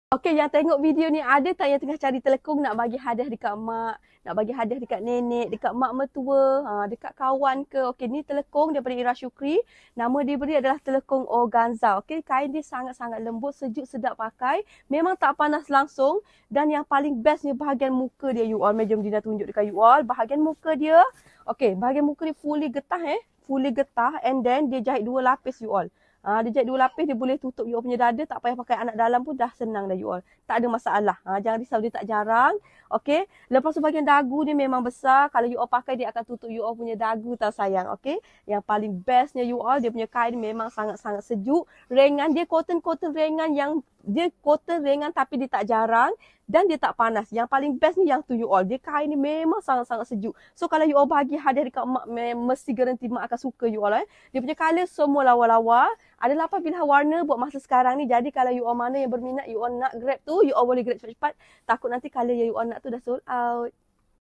Okey, yang tengok video ni ada tak yang tengah cari telekung nak bagi hadiah dekat mak, nak bagi hadiah dekat nenek, dekat mak mertua, dekat kawan ke. Okey, ni telekung daripada Ira Syukri. Nama dia beri adalah telekung organza. Okey, kain dia sangat-sangat lembut, sejuk, sedap pakai. Memang tak panas langsung. Dan yang paling bestnya bahagian muka dia, you all. Jom Dina tunjuk dekat you all. Bahagian muka dia, okey, bahagian muka dia fully getah fully getah, and then dia jahit 2 lapis you all. Dia jahit 2 lapis, dia boleh tutup you all punya dada, tak payah pakai anak dalam pun dah senang dah you all. Tak ada masalah. Jangan risau, dia tak jarang. Okey. Lepas tu bahagian dagu dia memang besar. Kalau you all pakai, dia akan tutup you all punya dagu tau sayang. Okey. Yang paling bestnya you all, dia punya kain memang sangat-sangat sejuk. Ringan, dia cotton ringan yang dia cotton ringan tapi dia tak jarang dan dia tak panas. Yang paling best ni yang tu you all. Dia kain ni memang sangat-sangat sejuk. So kalau you all bagi hadiah dekat mak, mesti garanti mak akan suka you all. Dia punya colour semua lawa-lawa. Ada 8 pilihan warna buat masa sekarang ni. Jadi kalau you all mana yang berminat, you all nak grab tu, you all boleh grab cepat-cepat. Takut nanti colour yang you all nak tu dah sold out.